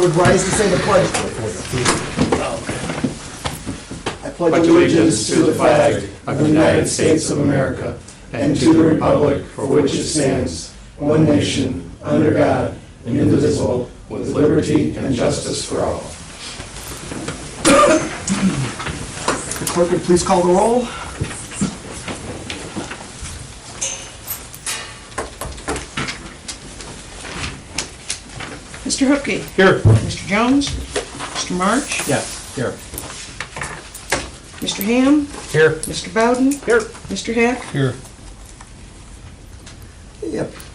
would rise and say the pledge. I pledge allegiance to the flag of the United States of America and to the republic for which it stands, one nation, under God, indivisible, with liberty and justice for all. The clerk would please call the roll. Mr. Hupkey. Here. Mr. Jones. Mr. March. Yes, here. Mr. Ham. Here. Mr. Bowden. Here. Mr. Heck. Here.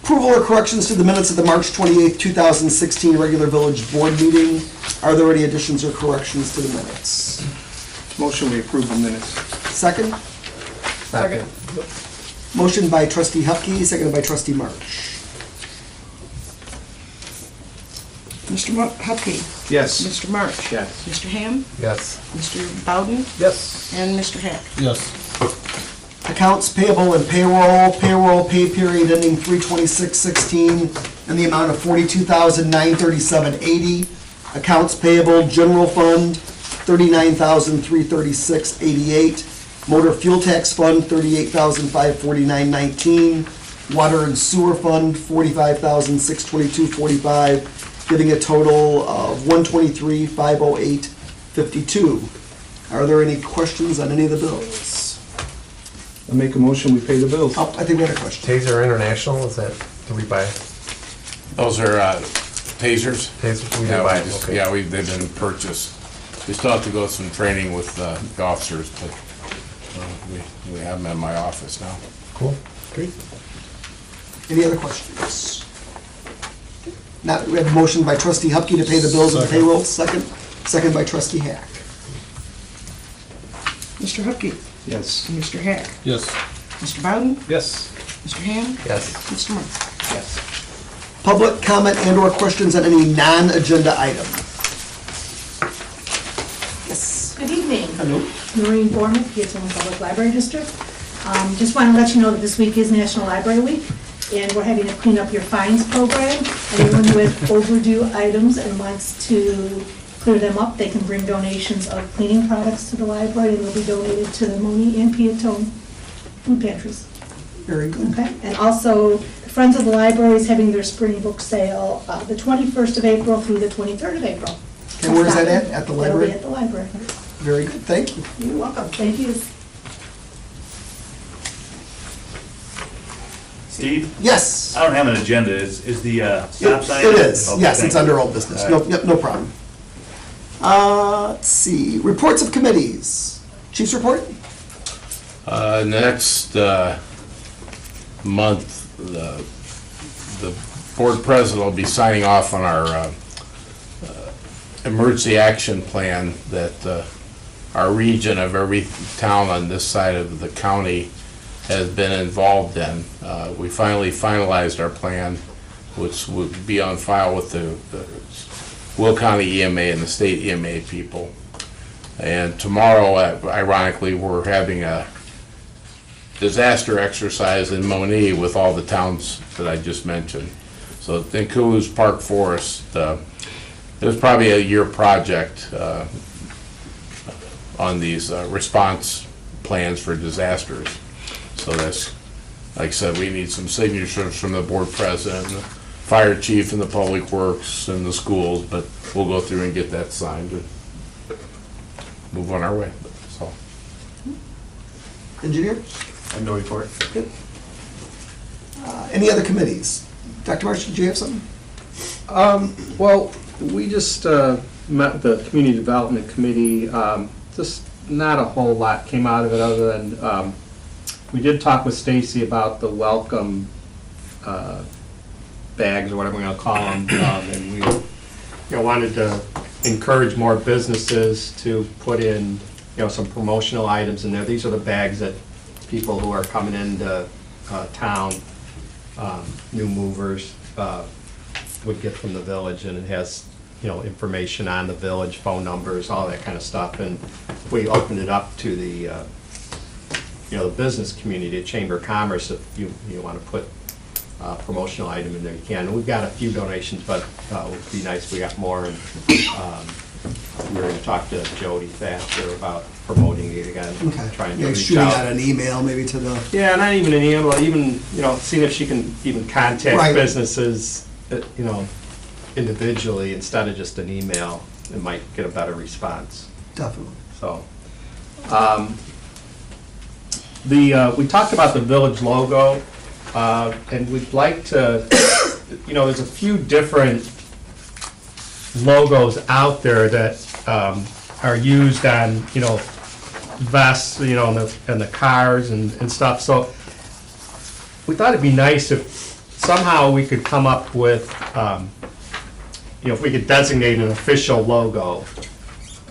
Approval or corrections to the minutes of the March 28th, 2016 regular village board meeting. Are there any additions or corrections to the minutes? Motion we approve the minutes. Second? Second. Motion by trustee Hupkey, seconded by trustee March. Mr. Hupkey. Yes. Mr. March. Yes. Mr. Ham. Yes. Mr. Bowden. Yes. And Mr. Heck. Yes. Accounts payable and payroll pay period ending 3/26/16 in the amount of $42,937.80. Accounts payable general fund $39,336.88. Motor fuel tax fund $38,549.19. Water and sewer fund $45,622.45, giving a total of $123,508.52. Are there any questions on any of the bills? I make a motion, we pay the bills. Oh, I think we had a question. Taser International, is that, do we buy Those are tasers. tasers? We Yeah, do buy, we just, okay. yeah, they've been purchased. We still have to go through some training with the officers, but we have them in my office now. Cool. Great. Any other questions? Now, we have a motion by trustee Hupkey to pay the bills and payroll. Second by trustee Hack. Mr. Hupkey. Yes. Mr. Heck. Yes. Mr. Bowden. Yes. Mr. Ham. Yes. Mr. March. Yes. Public comment and/or questions on any non-agenda item? Yes. Good evening. Hello. Noreen Borman, Peotone Public Library District. Just want to let you know that this week is National Library Week, and we're having a Clean Up Your Fines program. Anyone who has overdue items and wants to clear them up, they can bring donations of cleaning products to the library, and they'll be donated to the Moni and Peotone food pantries. Very good. Okay, and also, the Friends of the Library is having their spring book sale the 21st of April through the 23rd of April. And where is that at? At the library? It'll be at the library. Very good, thank you. You're welcome. Thank you. Steve, Yes. I don't have an agenda. Is the stop sign? It is, Okay, yes, thank it's you. under old business. All No, right. yep, no problem. Let's see, reports of committees. Chief's report? Next month, the board president will be signing off on our emergency action plan that our region of every town on this side of the county has been involved in. We finally finalized our plan, which would be on file with the Will County EMA and the state EMA people. And tomorrow, ironically, we're having a disaster exercise in Moni with all the towns that I just mentioned. So in Coos Park Forest, it was probably a year project on these response plans for disasters. So that's, like I said, we need some signatures from the board president, the fire chief, and the public works, and the schools, but we'll go through and get that signed and move on our way, so. Engineer? I have no report. Good. Any other committees? Dr. Marsh, did you have something? Well, we just met with the Community Development Committee. Just not a whole lot came out of it other than we did talk with Stacy about the welcome bags or whatever we're going to call them, and we wanted to encourage more businesses to put in some promotional items in there. These are the bags that people who are coming into town, new movers, would get from the village, and it has information on the village, phone numbers, all that kind of stuff. And we opened it up to the the business community, the Chamber of Commerce, if you want to put promotional item in there, you can. And we've got a few donations, but it would be nice if we got more. And we're going to talk to Jody faster about promoting it again. Okay. Trying to Yeah, reach shooting out. out an email maybe to the, Yeah, not even an email, even, seeing if she can even contact Right. businesses, individually instead of just an email. It might get a better response. definitely. So, we talked about the village logo, and we'd like to, there's a few different logos out there that are used on, vests, and the cars and stuff. So we thought it'd be nice if somehow we could come up with, if we could designate an official logo,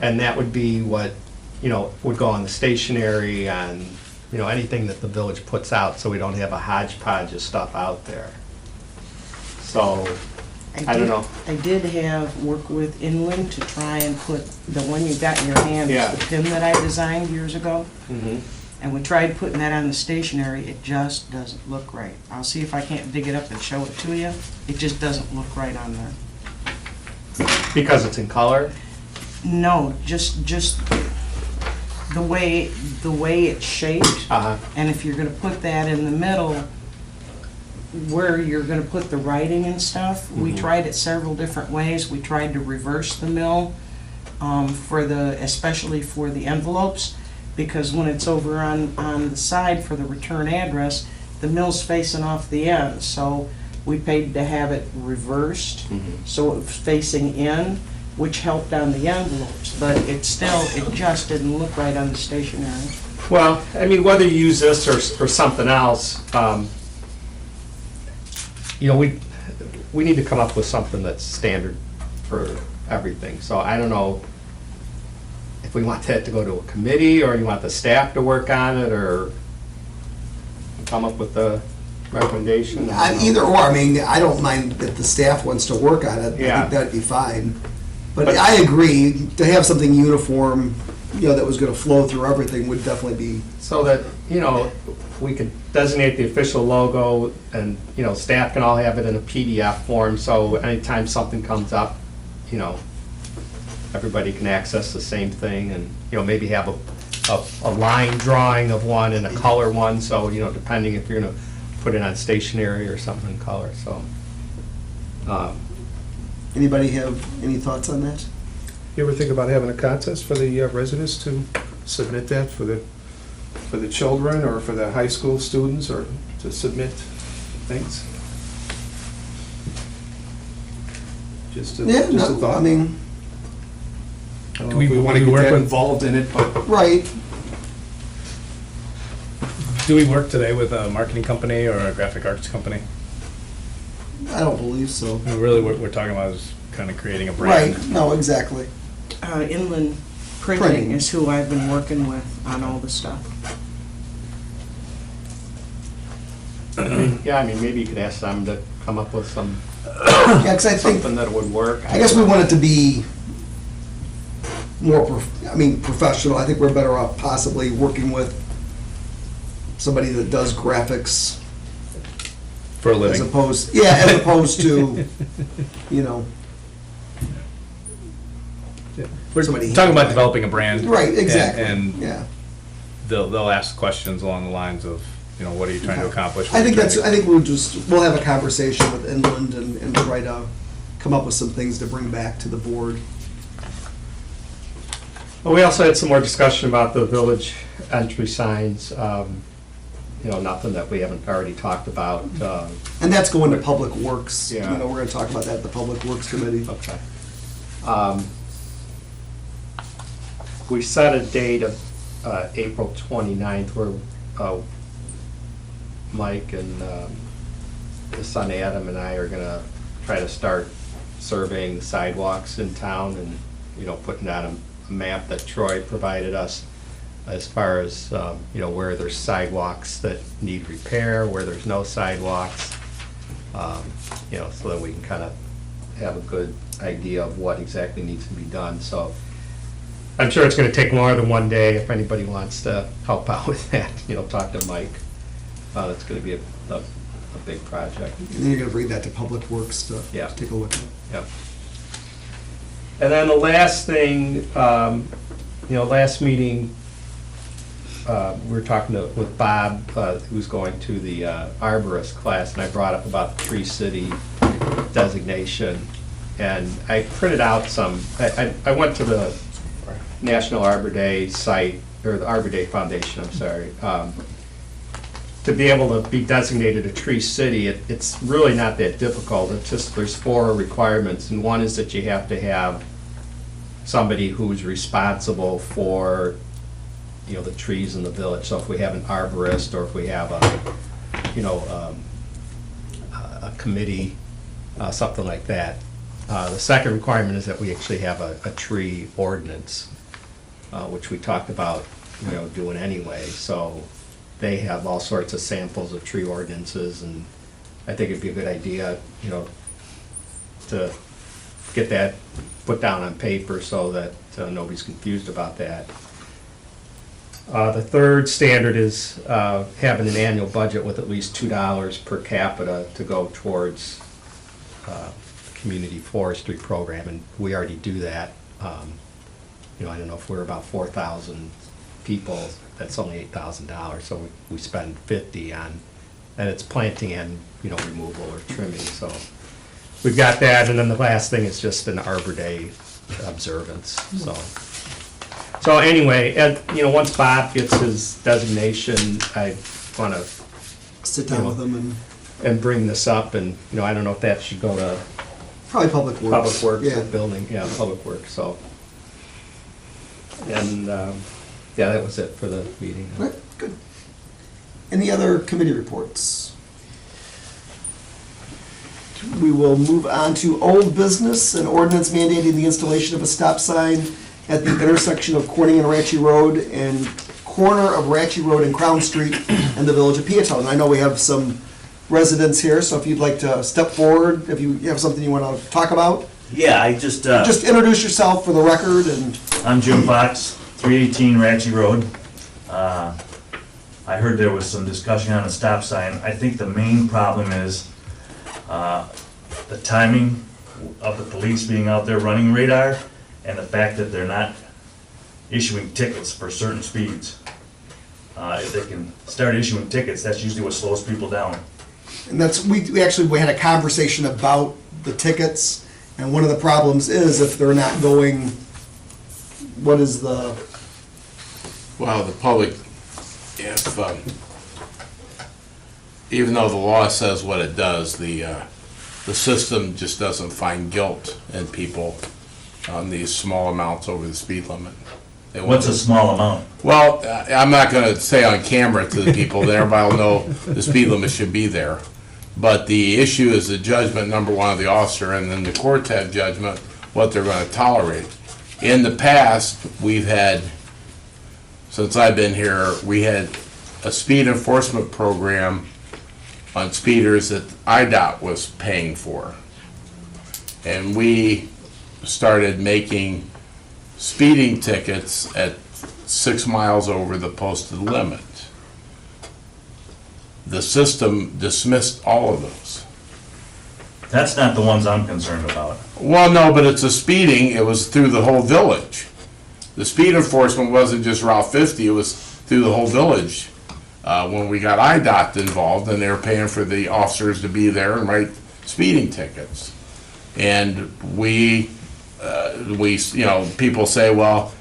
and that would be what, would go on the stationery and, anything that the village puts out, so we don't have a hodgepodge of stuff out there. So, I don't know. I did have work with Inland to try and put the one you got in your hand, Yeah. the pin that I designed years ago. Mhm. And we tried putting that on the stationery, it just doesn't look right. I'll see if I can't dig it up and show it to you. It just doesn't look right on there. Because it's in color? No, just the way it's shaped. Uh-huh. And if you're gonna put that in the middle, where you're gonna put the writing and stuff, we tried it several different ways. We tried to reverse the mill, especially for the envelopes, because when it's over on the side for the return address, the mill's facing off the end. So we paid to have it reversed, so it was facing in, which helped on the envelopes, but it just didn't look right on the stationery. Well, I mean, whether you use this or something else, we need to come up with something that's standard for everything. So I don't know if we want that to go to a committee, or you want the staff to work on it, or come up with a recommendation. Either or, I mean, I don't mind if the staff wants to work on it. I Yeah. think that'd be fine. But But- I agree, to have something uniform, that was gonna flow through everything would definitely be, So that, we could designate the official logo, and, staff can all have it in a PDF form, so anytime something comes up, everybody can access the same thing, and, maybe have a line drawing of one and a color one, so, depending if you're gonna put it on stationery or something in color, so. anybody have any thoughts on that? You ever think about having a contest for the residents to submit that for the children or for the high school students, or to submit things? Just a thought. I mean, I don't Do know if we wanna get get that involved in it, but right, do we work today with a marketing company or a graphic arts company? I don't believe so. I mean, really, what we're talking about is kind of creating a brand. Right, no, exactly. Inland Printing. Printing is who I've been working with on all the stuff. Yeah, I mean, maybe you could ask them to come up with Yeah, 'cause I think, something that would work. I guess we want it to be more, professional. I think we're better off possibly working with somebody that does graphics For a as living. opposed to, We're somebody- talking about developing a brand. right, exactly, And yeah. they'll ask questions along the lines of, what are you trying to accomplish? I think we'll have a conversation with Inland and try to come up with some things to bring back to the board. Well, we also had some more discussion about the village entry signs, nothing that we haven't already talked about. And that's going to Public Works. Yeah. We're gonna talk about that at the Public Works Committee. Okay. We set a date of April 29th where Mike and his son Adam and I are gonna try to start surveying the sidewalks in town and, putting out a map that Troy provided us as far as, where there's sidewalks that need repair, where there's no sidewalks, so that we can kind of have a good idea of what exactly needs to be done. So I'm sure it's going to take more than one day. If anybody wants to help out with that, talk to Mike. It's going to be a big project. And then you're gonna bring that to Public Works to Yeah. take a look at. Yep. And then the last thing, last meeting, we were talking with Bob, who's going to the arborist class, and I brought up about the Tree City designation. And I printed out some, I went to the National Arbor Day site, or the Arbor Day Foundation, I'm sorry. To be able to be designated a Tree City, it's really not that difficult. It's just, there's 4 requirements, and one is that you have to have somebody who's responsible for, the trees in the village. So if we have an arborist, or if we have a committee, something like that. The second requirement is that we actually have a tree ordinance, which we talked about, doing anyway. So they have all sorts of samples of tree ordinances, and I think it'd be a good idea, to get that put down on paper so that nobody's confused about that. The third standard is having an annual budget with at least $2 per capita to go towards community forestry program, and we already do that. I don't know if we're about 4,000 people, that's only $8,000, so we spend $50 on, and it's planting and, removal or trimming, so we've got that. And then the last thing is just an Arbor Day observance, so anyway, once Bob gets his designation, I want to Sit down with them and bring this up, and, I don't know if that should go to probably Public Works. Public Works, Yeah. or building, Public Works, so. And, that was it for the meeting. Right, good. Any other committee reports? We will move on to old business, an ordinance mandating the installation of a stop sign at the intersection of Corning and Ratchy Road and corner of Ratchy Road and Crown Street in the village of Peotone. I know we have some residents here, so if you'd like to step forward, if you have something you want to talk about. Yeah, I just, Just introduce yourself for the record, and I'm Jim Fox, 318 Ratchy Road. I heard there was some discussion on a stop sign. I think the main problem is the timing of the police being out there running radar, and the fact that they're not issuing tickets for certain speeds. If they can start issuing tickets, that's usually what slows people down. and that's, we had a conversation about the tickets, and one of the problems is if they're not going, what is the, Well, the public, even though the law says what it does, the system just doesn't find guilt in people on these small amounts over the speed limit. What's a small amount? Well, I'm not gonna say on camera to the people, that everybody will know the speed limit should be there. But the issue is the judgment, number one, of the officer, and then the courts have judgment, what they're gonna tolerate. In the past, we've had, since I've been here, we had a speed enforcement program on speeders that IDOT was paying for. And we started making speeding tickets at 6 miles over the posted limit. The system dismissed all of those. That's not the ones I'm concerned about. Well, no, but it's a speeding, it was through the whole village. The speed enforcement wasn't just Route 50, it was through the whole village. When we got IDOT involved, and they were paying for the officers to be there and write speeding tickets. And people say, well,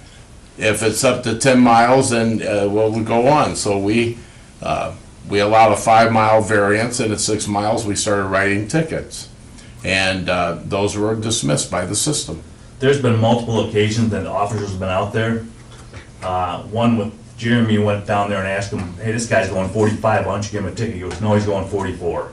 if it's up to 10 miles, then we'll go on. So we allowed a 5-mile variance, and at 6 miles, we started writing tickets. And those were dismissed by the system. There's been multiple occasions that officers have been out there. One with Jeremy went down there and asked him, hey, this guy's going 45, why don't you give him a ticket? He goes, no, he's going 44.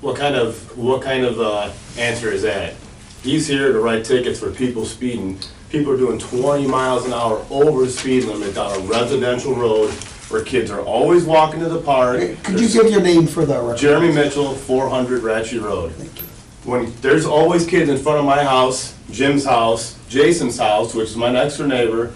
What kind of answer is that? He's here to write tickets for people speeding. People are doing 20 miles an hour over the speed limit down a residential road where kids are always walking to the park. could you give your name for the record? Jeremy Mitchell, 400 Ratchy Road. There's always kids in front of my house, Jim's house, Jason's house, which is my next door neighbor,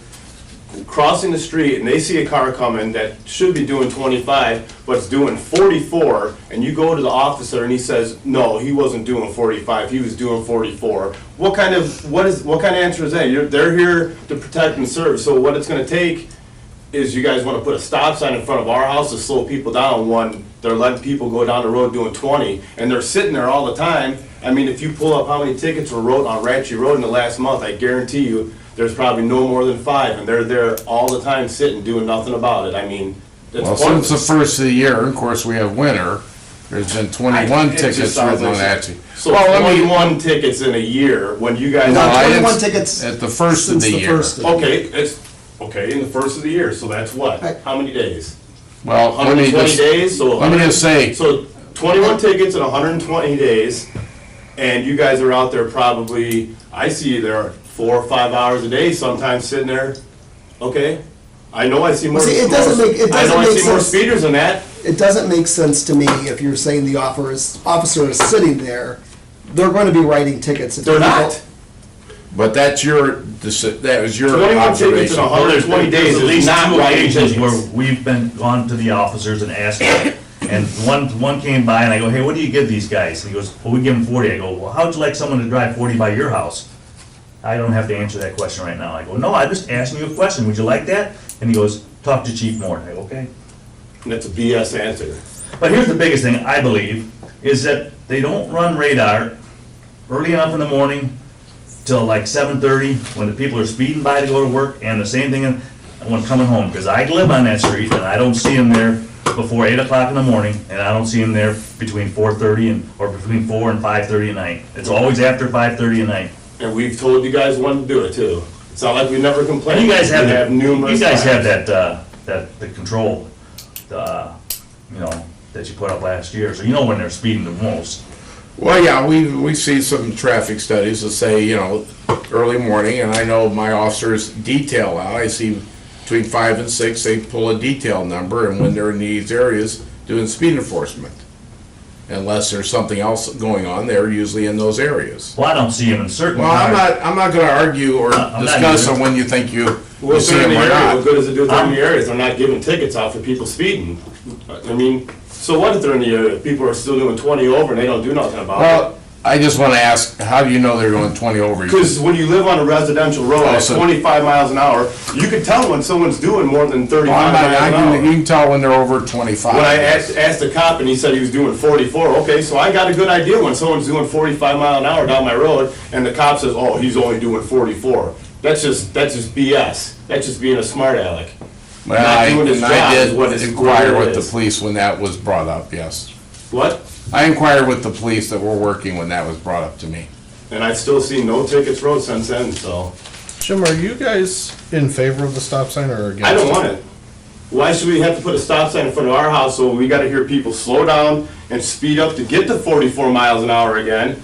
crossing the street and they see a car coming that should be doing 25, but it's doing 44, and you go to the officer and he says, no, he wasn't doing 45, he was doing 44. What kind of answer is that? They're here to protect and serve, so what it's gonna take is you guys wanna put a stop sign in front of our house to slow people down when they're letting people go down the road doing 20, and they're sitting there all the time. I mean, if you pull up how many tickets were wrote on Ratchy Road in the last month, I guarantee you, there's probably no more than 5, and they're there all the time sitting, doing nothing about it. I mean, it's Well, pointless. since the first of the year, of course, we have winter, there's been 21 It just tickets sounds written on like- that. So Well, let me- 21 tickets in a year, when you guys. No, I didn't- 21 tickets At the first of since the the year. first of- Okay, it's, okay, in the first of the year, so that's what? Right. How many days? Well, let me 120 just, days, so. let me just say, So 21 tickets in 120 days, and you guys are out there probably, I see you there 4 or 5 hours a day, sometimes sitting there, okay? I know I see more. Well, see, it doesn't make- it I know doesn't I make see more sense. speeders than that. It doesn't make sense to me if you're saying the officer is sitting there, they're going to be writing tickets. if They're people- not. but that's that was your 21 tickets in observation. 120 days There's at is least not 2 writing occasions where tickets. we've gone to the officers and asked them. And one came by and I go, hey, what do you give these guys? And he goes, well, we give them 40. I go, well, how'd you like someone to drive 40 by your house? I don't have to answer that question right now. I go, no, I'm just asking you a question. Would you like that? And he goes, talk to Chief Moore. I go, okay. And that's a BS answer. But here's the biggest thing, I believe, is that they don't run radar early enough in the morning till like 7:30, when the people are speeding by to go to work, and the same thing when coming home, because I live on that street, and I don't see them there before 8 o'clock in the morning, and I don't see them there between 4:30 or between 4 and 5:30 at night. It's always after 5:30 at night. And we've told you guys when to do it too. It's not like we never complained. And you guys have, We numerous you guys have times. the control, you know, that you put up last year, so you know when they're speeding the most. Well, yeah, we see some traffic studies that say, early morning, and I know my officers detail out, I see between 5 and 6, they pull a detail number, and when they're in these areas doing speed enforcement. Unless there's something else going on, they're usually in those areas. Well, I don't see them in certain Well, cars. I'm not gonna argue or I'm not discuss either. on when you think you Well, if see they're in them the or area, what not. good does it do if they're in the areas? They're not giving tickets out for people speeding. I mean, so what if they're in the area? If people are still doing 20 over and they don't do nothing about it? Well, I just wanna ask, how do you know they're going 20 over? Because when you live on a residential road at so- 25 miles an hour, you can tell when someone's doing more than 35 Well, I'm miles not an arguing, you hour. can tell when they're over 25. When I asked the cop and he said he was doing 44, okay, so I got a good idea when someone's doing 45 mile an hour down my road, and the cop says, oh, he's only doing 44. That's just BS. That's just being a smart aleck. Well, not doing his and job I is what did it's- inquire what it with the is. police when that was brought up, yes. What? I inquired with the police that were working when that was brought up to me. And I've still seen no tickets wrote since then, so. Jim, are you guys in favor of the stop sign or against? I don't want it. Why should we have to put a stop sign in front of our house so we gotta hear people slow down and speed up to get to 44 miles an hour again,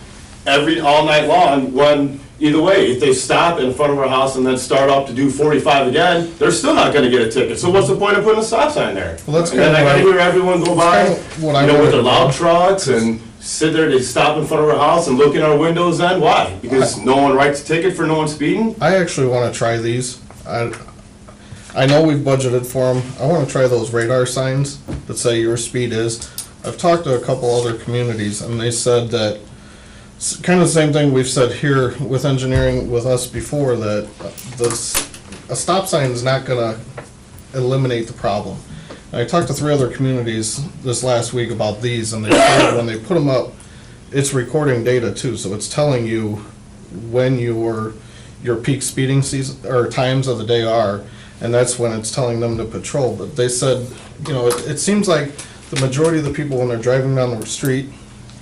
all night long, when, either way, if they stop in front of our house and then start up to do 45 again, they're still not gonna get a ticket, so what's the point of putting a stop sign there? Well, that's And then I kinda gotta what hear everyone go by, kinda what I with their wanted. loud trucks and sit there, they stop in front of our house and look in our windows then, why? Because no one writes a ticket for no one speeding? I actually want to try these. I know we've budgeted for them. I want to try those radar signs that say your speed is. I've talked to a couple other communities, and they said that, kind of the same thing we've said here with engineering with us before, that a stop sign is not going to eliminate the problem. I talked to 3 other communities this last week about these, and they said when they put them up, it's recording data too, so it's telling you when your peak speeding season, or times of the day are, and that's when it's telling them to patrol. But they said, it seems like the majority of the people, when they're driving down the street,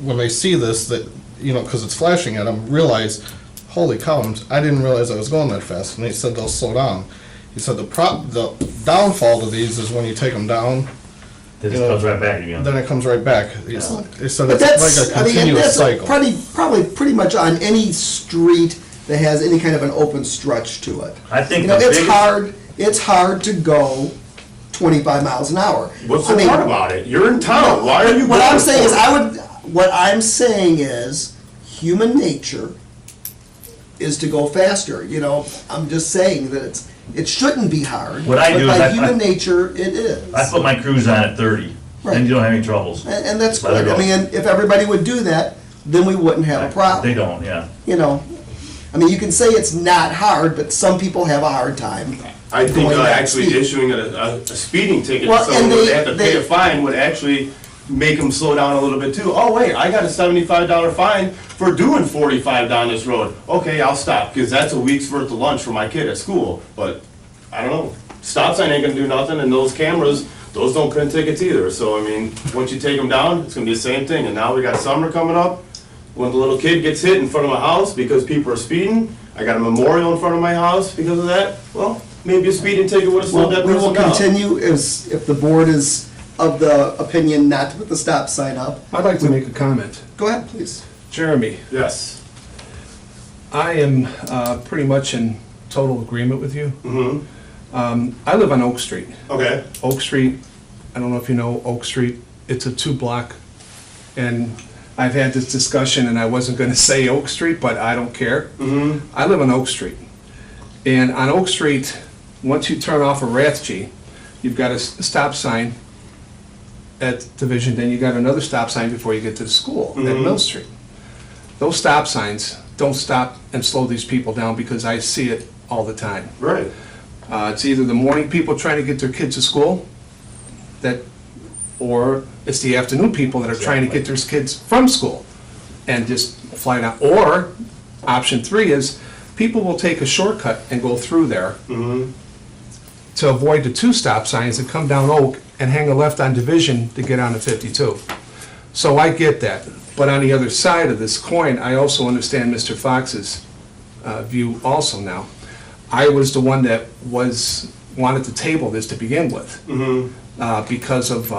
when they see this, that, because it's flashing at them, realize, holy cow, I didn't realize I was going that fast, and they said they'll slow down. He said the downfall to these is when you take them down, It just comes right back again. then it comes right back. He said But it's that's, like a continuous that's cycle. probably pretty much on any street that has any kind of an open stretch to it. I think the It's hard to go 25 miles an hour. What's so hard about it? You're in town, why are you? What going I'm saying for it? what I'm saying is, human nature is to go faster, I'm just saying that it shouldn't be hard. What I but do is by I- human nature, it is. I put my cruise on at 30, Right. then you don't have any troubles. And that's Let it good. I go. mean, if everybody would do that, then we wouldn't have a problem. They don't, yeah. You know, I mean, you can say it's not hard, but some people have a hard time. I think going that actually speed. issuing a speeding ticket Well, to someone and where they- they have to pay they- a fine would actually make them slow down a little bit too. Oh, wait, I got a $75 fine for doing 45 down this road. Okay, I'll stop, because that's a week's worth of lunch for my kid at school. But, I don't know, stop sign ain't gonna do nothing, and those cameras, those don't print tickets either. So, I mean, once you take them down, it's gonna be the same thing. And now we got summer coming up. When the little kid gets hit in front of my house because people are speeding, I got a memorial in front of my house because of that, well, maybe a speeding ticket would have slowed that We will person down. continue if the board is of the opinion not to put the stop sign up. I'd like to make a comment. Go ahead, please. Jeremy, Yes. I am pretty much in total agreement with you. Mm-hmm. I live on Oak Street. Okay. Oak Street, I don't know if you know Oak Street, it's a 2-block. And I've had this discussion, and I wasn't gonna say Oak Street, but I don't care. Mm-hmm. I live on Oak Street. And on Oak Street, once you turn off of Rathje, you've got a stop sign at Division, then you got another stop sign before you get to the school at Mhm. Mill Street. Those stop signs don't stop and slow these people down because I see it all the time. Right. It's either the morning people trying to get their kids to school, or it's the afternoon people that are trying to get their kids from school and just fly down. Or, option 3 is, people will take a shortcut and go through there Mm-hmm. to avoid the 2 stop signs and come down Oak and hang a left on Division to get on to 52. So I get that. But on the other side of this coin, I also understand Mr. Fox's view also now. I was the one that wanted to table this to begin with, Mm-hmm. because of,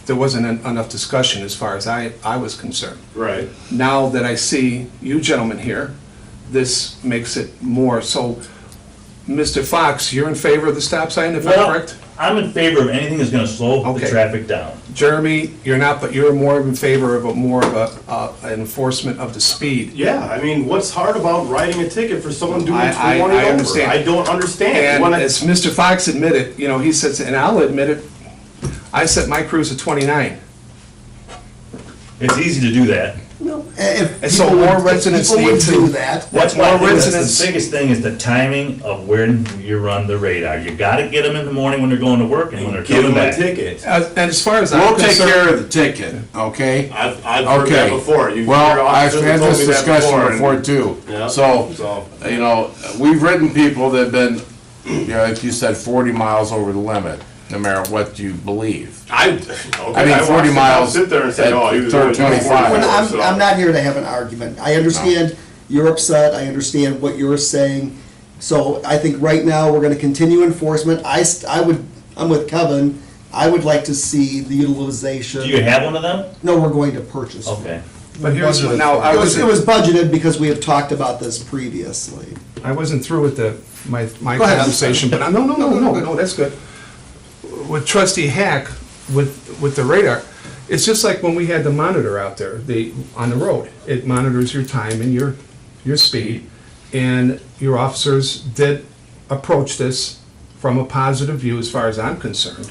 there wasn't enough discussion as far as I was concerned. Right. Now that I see you gentlemen here, this makes it more. So, Mr. Fox, you're in favor of the stop sign, if I'm Well, correct? I'm in favor of anything that's gonna slow the Okay. traffic down. Jeremy, you're not, but you're more in favor of an enforcement of the speed. Yeah, I mean, what's hard about writing a ticket for someone doing I 20 over? understand. I don't understand. And When I- as Mr. Fox admitted, you know, he says, and I'll admit it, I set my cruise at 29. It's easy to do that. No, if And so people more would- residents people would need to- do that. That's More why I think that's residents- the biggest thing is the timing of when you run the radar. You gotta get them in the morning when they're going to work and when they're Give coming them a back. ticket. And as far as I'm We'll take concerned, care of the ticket, okay? I've heard that Okay. before. Your Well, I've officers had have told this me that discussion and- before too. Yeah, So, so- you know, we've ridden people that have been, you know, like you said, 40 miles over the limit, no matter what you believe. I I mean, watched 40 the cop miles sit there and say, at oh, he was 25. Well, I'm not here to have an argument. I understand you're upset, I understand what you're saying. So I think right now, we're gonna continue enforcement. I'm with Kevin, I would like to see the utilization. Do you have one of them? No, we're going to purchase one. Okay. but here's, Budgeted now, for I It was wasn't, budgeted because we have talked about this previously. I wasn't through with my Go ahead. conversation, but no, that's good. With trustee Hack, with the radar, it's just like when we had the monitor out there, on the road. It monitors your time and your speed, and your officers did approach this from a positive view as far as I'm concerned,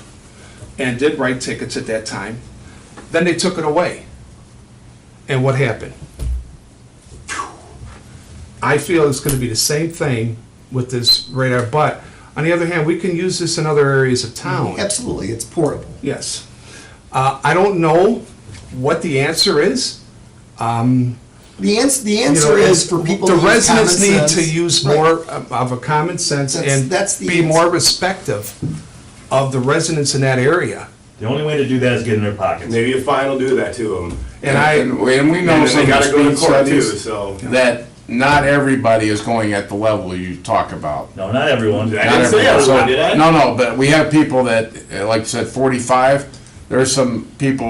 and did write tickets at that time. Then they took it away. And what happened? I feel it's gonna be the same thing with this radar, but on the other hand, we can use this in other areas of town. Absolutely, it's portable. Yes. I don't know what the answer is. The answer You know, is for people to the use common residents need sense. to use Right. more of a common sense and That's the be answer. more respective of the residents in that area. The only way to do that is get in their pockets. Maybe a fine will do that to them. And we know And then some they of the gotta go to speed court too, studies so. that not everybody is going at the level you talk about. No, not everyone. I Not didn't say everybody. So- everyone, did I? No, but we have people that, like you said, 45. There's some people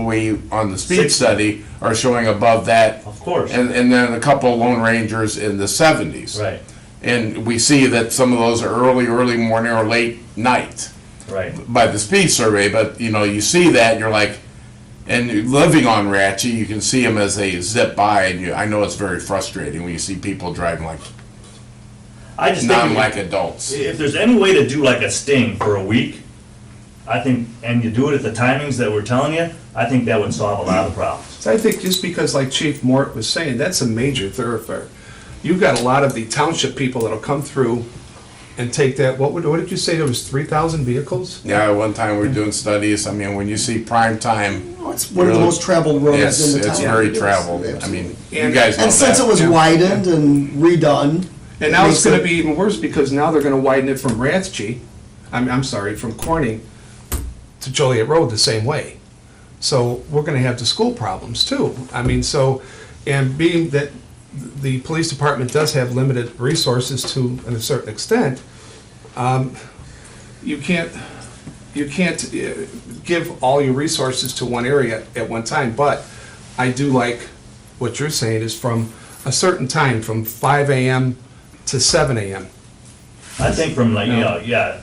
on the speed 60. study are showing above that. Of course. And then a couple of Lone Rangers in the 70s. Right, And we see that some of those are early morning or late night right. by the speed survey, but you know, you see that, you're like, and living on Ratchy, you can see them as they zip by, and I know it's very frustrating when you see people driving like, I just think non-like adults. if there's any way to do like a sting for a week, I think, and you do it at the timings that we're telling you, I think that would solve a lot of the problems. So I think just because, like Chief Mort was saying, that's a major thoroughfare. You've got a lot of the township people that'll come through and take that, what did you say, there was 3,000 vehicles? Yeah, one time we were doing studies, I mean, when you see prime time, Oh, it's one of the most traveled roads in the town. it's very It is. traveled. I Absolutely. mean, you guys know And since it that. was widened and redone. And now it's makes gonna it- be even worse, because now they're gonna widen it from Rathje, I'm sorry, from Corning to Joliet Road the same way. So we're gonna have the school problems too. I mean, so, and being that the police department does have limited resources to a certain extent, you can't give all your resources to one area at one time. But I do like what you're saying is from a certain time, from 5 AM to 7 AM. I think from like, No. yeah,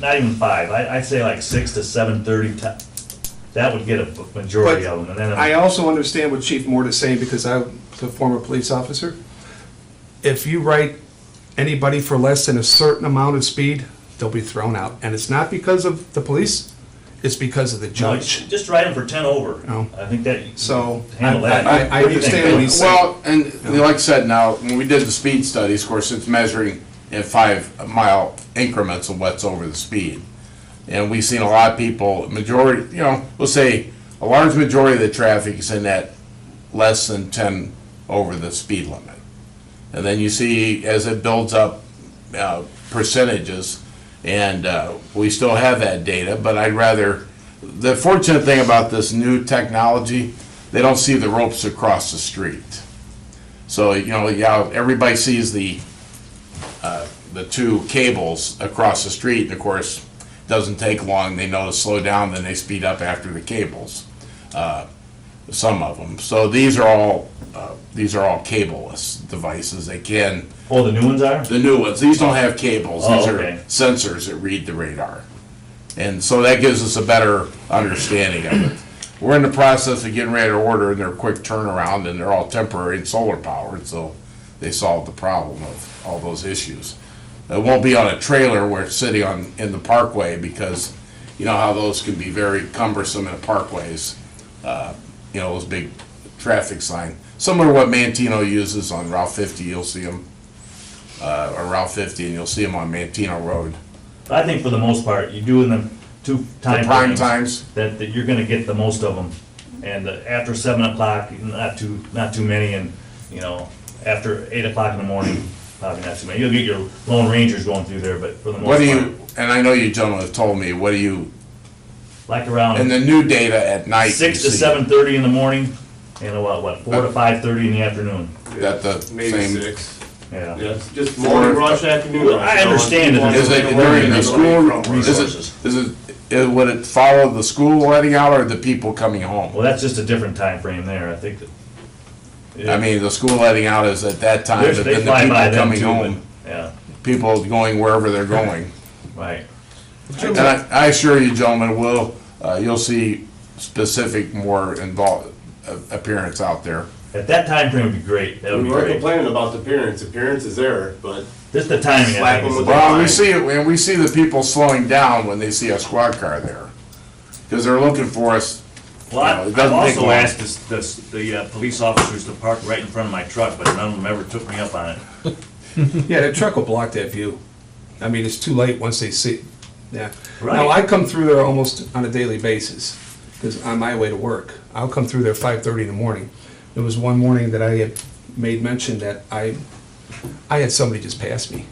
not even 5, I'd say like 6 to 7:30, that would get a majority But of them, and then. I also understand what Chief Mort is saying, because I was a former police officer. If you write anybody for less than a certain amount of speed, they'll be thrown out. And it's not because of the police, it's because of the No, judge. just write them for 10 over. Oh. I think that. So, Handle that. I What do you think, understand Bill? what he's saying. Well, and like I said, now, when we did the speed studies, of course, it's measuring in 5-mile increments of what's over the speed. And we've seen a lot of people, majority, we'll say a large majority of the traffic is in that less than 10 over the speed limit. And then you see as it builds up percentages, and we still have that data, but the fortunate thing about this new technology, they don't see the ropes across the street. So, everybody sees the two cables across the street, and of course, doesn't take long, they know to slow down, then they speed up after the cables, some of them. So these are all cableless devices. They can, Oh, the new ones are? the new ones, these don't have cables, Oh, these okay. are sensors that read the radar. And so that gives us a better understanding of it. We're in the process of getting ready to order, and they're a quick turnaround, and they're all temporary and solar powered, so they solve the problem of all those issues. It won't be on a trailer where it's sitting in the parkway, because you know how those can be very cumbersome in parkways. Those big traffic sign. Similar to what Mantino uses on Route 50, you'll see them, or Route 50, and you'll see them on Mantino Road. I think for the most part, you do in them 2 The time prime frames, times, that you're gonna get the most of them. And after 7 o'clock, not too many, and, after 8 o'clock in the morning, probably not too many. You'll get your Lone Rangers going through there, but for the most part, and I know you gentlemen have told me, what do you, like around. in the new data at night, you 6 to see 7:30 in the morning, and 4 to 5:30 in the afternoon. that the Maybe same. 6. Yeah. Yeah, it's just morning rush, afternoon rush. I understand it. Is it during the school, would it follow the school letting out, or the people coming home? Well, that's just a different time frame there, I think. I mean, the school letting out is at that time, but They then the fly by people them coming too, home, but, yeah, people going wherever they're going. right. And I assure you, gentlemen, you'll see specific, more involved appearance out there. At that time frame would be great, that would We be weren't great. complaining about the appearance. Appearance is there, but Just the timing, I Slap think, them is with the- Well, we see it, and we see the people slowing down when they see a squad car there, because they're looking for us. Well, it I've doesn't take also long. asked the police officers to park right in front of my truck, but none of them ever took me up on it. Yeah, that truck will block that view. I mean, it's too late once they see, yeah. Right. Now, I come through there almost on a daily basis, because on my way to work. I'll come through there 5:30 in the morning. There was one morning that I had made mention that I had somebody just pass me.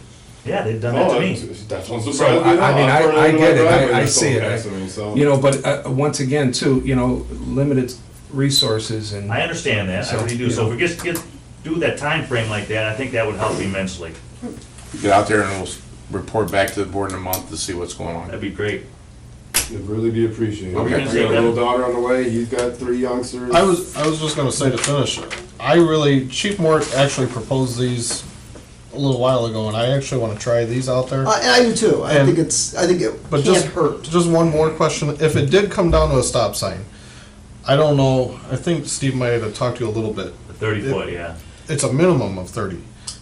Yeah, they've done that to me. That's one So, surprise. I get it, I see it. But once again, too, limited resources and. I understand that, I So, really do. So if we just do that time frame like that, I think that would help immensely. Get out there and we'll report back to the board in a month to see what's going on. That'd be great. It'd really be appreciated. Okay. I got a little daughter on the way, he's got 3 youngsters. I was just gonna say to finish, Chief Mort actually proposed these a little while ago, and I actually wanna try these out there. I do too. I And- think it But can't hurt. just one more question. If it did come down to a stop sign, I don't know, I think Steve might have talked to you a little bit. The 30 foot, yeah. It's a minimum of 30.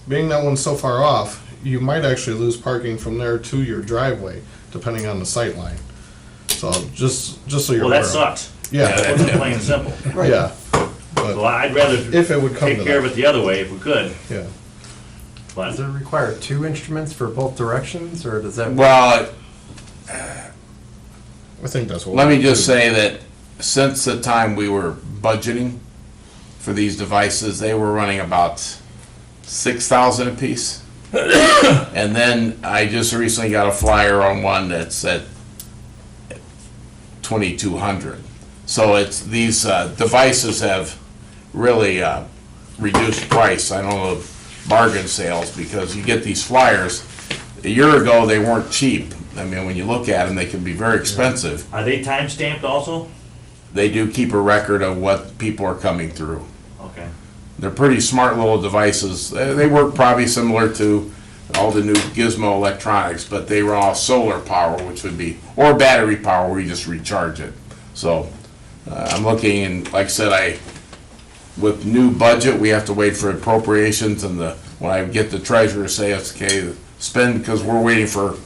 Being that one's so far off, you might actually lose parking from there to your driveway, depending on the sight line. So just so you're Well, aware. that sucks. Yeah, That's plain and simple. yeah, So I'd rather if it would come to take care of that, it the other way if we could, yeah. but. Does it require 2 instruments for both directions, or does that? Well, I think that's what. let me just say that since the time we were budgeting for these devices, they were running about 6,000 apiece. And then I just recently got a flyer on one that's at 2,200. So it's, these devices have really reduced price. I don't know, bargain sales, because you get these flyers. A year ago, they weren't cheap. I mean, when you look at them, they can be very expensive. Are they time stamped also? They do keep a record of what people are coming through. Okay. They're pretty smart little devices. They work probably similar to all the new Gizmo electronics, but they run off solar power, which would be, or battery power where you just recharge it. So I'm looking, and like I said, with new budget, we have to wait for appropriations, and when I get the treasurer to say it's okay, spend, because we're waiting for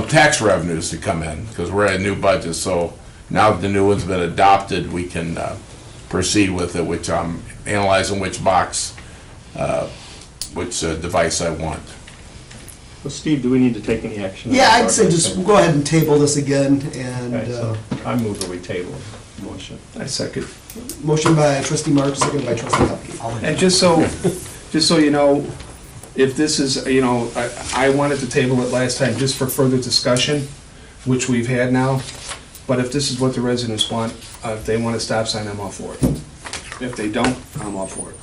tax revenues to come in, because we're at a new budget. So now that the new one's been adopted, we can proceed with it, which I'm analyzing which box, which device I want. Well, Steve, do we need to take any action? Yeah, I'd say just go ahead and table this again, and Okay, so I move that we table the motion. I second. motion by trustee March, second by trustee Hupkey. And just so you know, if this is, I wanted to table it last time just for further discussion, which we've had now. But if this is what the residents want, if they want a stop sign, I'm all for it. If they don't, I'm all for it.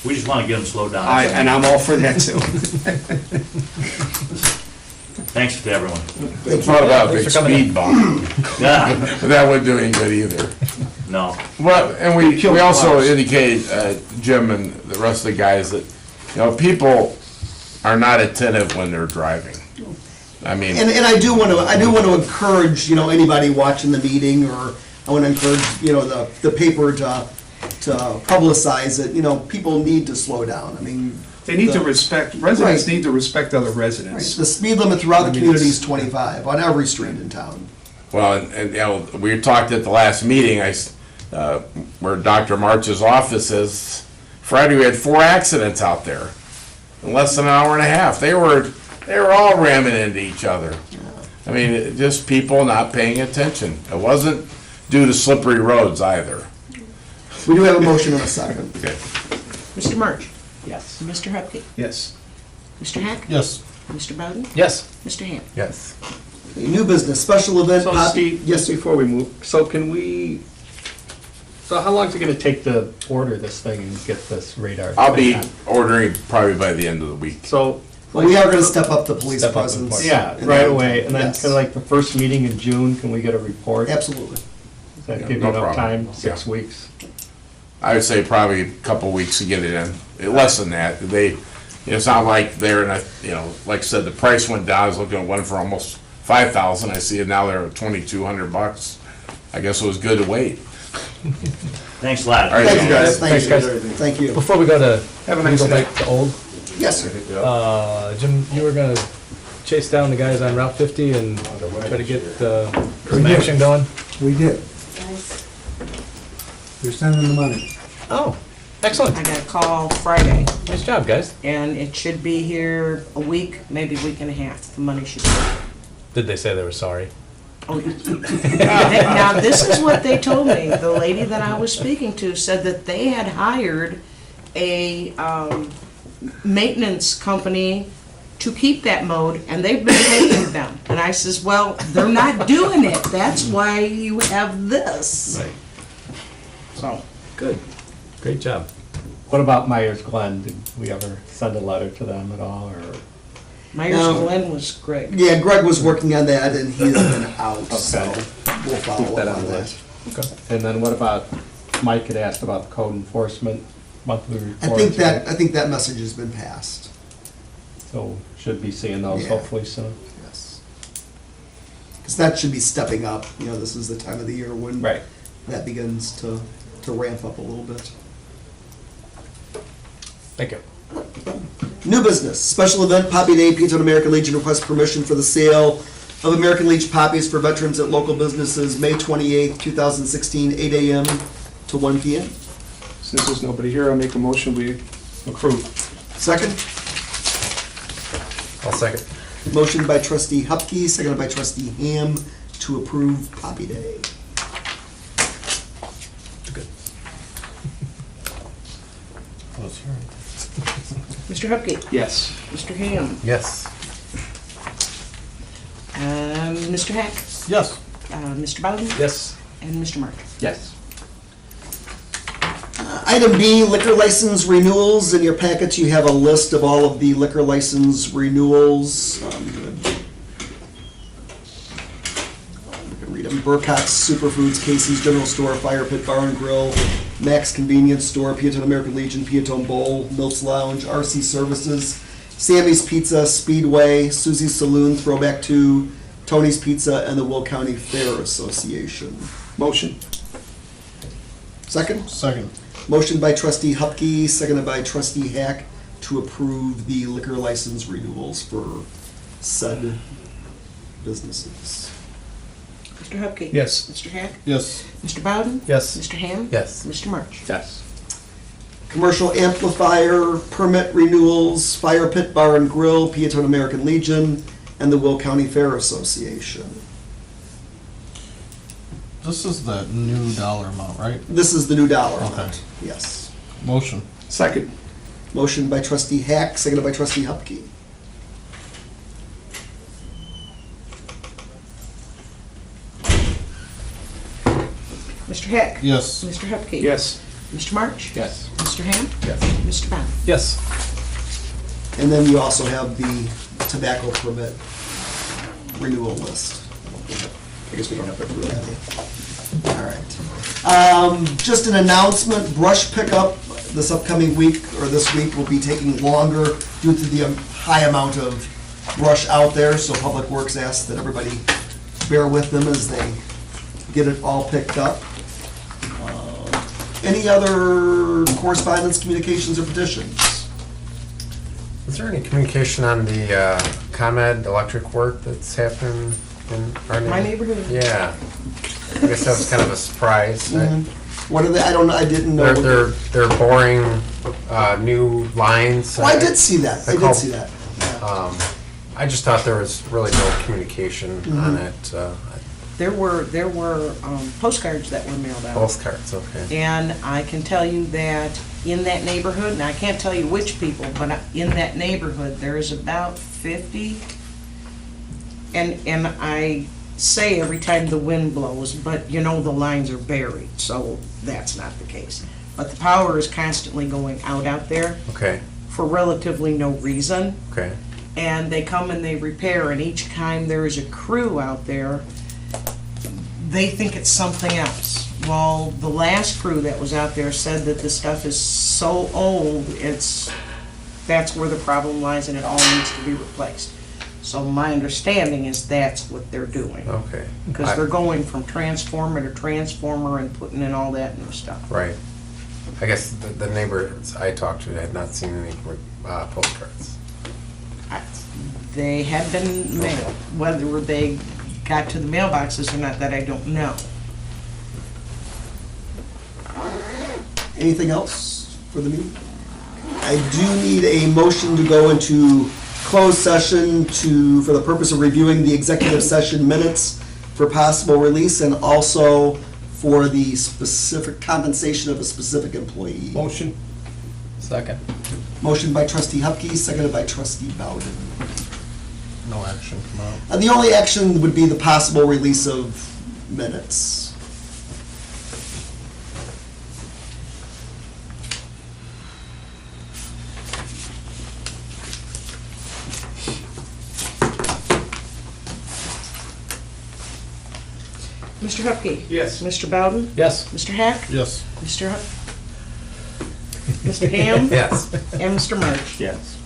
We just want to get them slowed down. And I'm all for that too. Thanks to everyone. Thought about a big speed bump, Yeah, but that wouldn't do any good either. no. Well, and we also indicated, Jim and the rest of the guys, that, people are not attentive when they're driving. I mean, And I do want to encourage, anybody watching the meeting, or I want to encourage, the paper to publicize it. People need to slow down. I mean, They need to respect, residents Right. need to respect other residents. the speed limit throughout the I mean, community is it's- 25 on every street in town. well, and we talked at the last meeting, where Dr. March's office is, Friday we had 4 accidents out there in less than an hour and a half. They were all ramming into each other. I mean, just people not paying attention. It wasn't due to slippery roads either. We do have a motion and a second. Okay. Mr. March? Yes. Mr. Hupkey? Yes. Mr. Hack? Yes. Mr. Bowden? Yes. Mr. Ham? Yes. A new business, special event. So Steve, Yes, just before we move, so how long is it gonna take to order this thing and get this radar? I'll be ordering probably by the end of the week. So. well, we are going to step up the police Step up the presence. police. Yeah, in right that away, time. and then Yes. kind of like the first meeting in June, can we get a report? Absolutely. Does that Yeah, give you no enough problem. time, 6 weeks? I would say probably a couple weeks to get it in, less than that. It's not like they're in like I said, the price went down. I was looking at one for almost 5,000. I see it now they're at $2,200. I guess it was good to wait. Thanks a lot. All right, Thank you, guys. Thanks, Thank you. guys. Thank you. Before we go to, Have a we nice go day. back to old, Yes, sir. Jim, you were gonna chase down the guys on Route 50 and try to get some action going? We did. You're sending the money. Oh, excellent. I got a call Friday, Nice job, guys. and it should be here a week, maybe a week and a half. The money should be. Did they say they were sorry? Oh, now, this is what they told me. The lady that I was speaking to said that they had hired a maintenance company to keep that mode, and they've been paying them. And I says, well, they're not doing it. That's why you have this. Right. So, Good. Great job. What about Myers Glen? Did we ever send a letter to them at all, or? Myers No. Glen was great. Yeah, Greg was working on that, and he's been out, so Okay. we'll follow Keep that up on on the that. list. And then what about, Mike had asked about code enforcement monthly I reports. think that message has been passed. So should be seeing those Yeah. hopefully soon. Yes. Because that should be stepping up. This is the time of the year when that begins to ramp up a little bit. Thank you. New business, special event, Poppy Day, Peotone American Legion requests permission for the sale of American Legion poppies for veterans at local businesses, May 28th, 2016, 8 a.m. to 1 p.m. Since there's nobody here, I'll make a motion, we approve. Second? I'll second. Motion by trustee Hupkey, seconded by trustee Ham to approve Poppy Day. Mr. Hupkey. Yes. Mr. Ham. Yes. Mr. Hack. Yes. Mr. Bowden. Yes. And Mr. March. Yes. Item B, liquor license renewals. In your packets, you have a list of all of the liquor license renewals. You can read them. Burkott's Superfoods, Casey's General Store, Fire Pit Bar and Grill, Max Convenience Store, Peotone American Legion, Peotone Bowl, Mills Lounge, RC Services, Sammy's Pizza, Speedway, Susie's Saloon, Throwback 2, Tony's Pizza, and the Will County Fair Association. Motion. Second? Second. Motion by trustee Hupkey, seconded by trustee Hack to approve the liquor license renewals for said businesses. Mr. Hupkey. Yes. Mr. Hack. Yes. Mr. Bowden. Yes. Mr. Ham. Yes. Mr. March. Yes. Commercial amplifier permit renewals, Fire Pit Bar and Grill, Peotone American Legion, and the Will County Fair Association. This is the new dollar amount, right? This is the new dollar Okay. amount. Yes. Motion. Second. Motion by trustee Hack, seconded by trustee Hupkey. Mr. Hack. Yes. Mr. Hupkey. Yes. Mr. March. Yes. Mr. Ham. Yes. Mr. Bowden. Yes. And then you also have the tobacco permit renewal list. I guess we don't have to approve that. All right. Just an announcement, brush pickup this upcoming week, or this week, will be taking longer due to the high amount of brush out there, so Public Works asks that everybody bear with them as they get it all picked up. Any other correspondence, communications, or petitions? Is there any communication on the ComEd electric work that's happening in our My neighborhood. Yeah. I guess that was kind of a surprise. What are they, I don't know, I didn't know. They're boring new lines. Oh, I did see that, I They're did called- see that. I just thought there was really no communication on it. There were postcards that were mailed out. Postcards, okay. And I can tell you that in that neighborhood, and I can't tell you which people, but in that neighborhood, there is about 50. And I say every time the wind blows, but you know the lines are buried, so that's not the case. But the power is constantly going out there Okay, for relatively no reason. okay. And they come and they repair, and each time there is a crew out there, they think it's something else. Well, the last crew that was out there said that the stuff is so old, that's where the problem lies, and it all needs to be replaced. So my understanding is that's what they're doing. Okay. Because they're going from transformer to transformer and putting in all that new stuff. Right. I guess the neighbors I talked to had not seen any postcards. They had been mailed. Whether they got to the mailboxes or not, that I don't know. Anything else for the meeting? I do need a motion to go into closed session for the purpose of reviewing the executive session minutes for possible release, and also for the specific compensation of a specific employee. Motion. Second. Motion by trustee Hupkey, seconded by trustee Bowden. No action come out. The only action would be the possible release of minutes. Mr. Hupkey. Yes. Mr. Bowden. Yes. Mr. Hack. Yes. Mr. Mr. Ham. Yes. And Mr. March. Yes.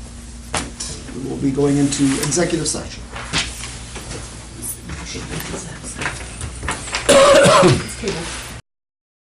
We will be going into executive session. Table.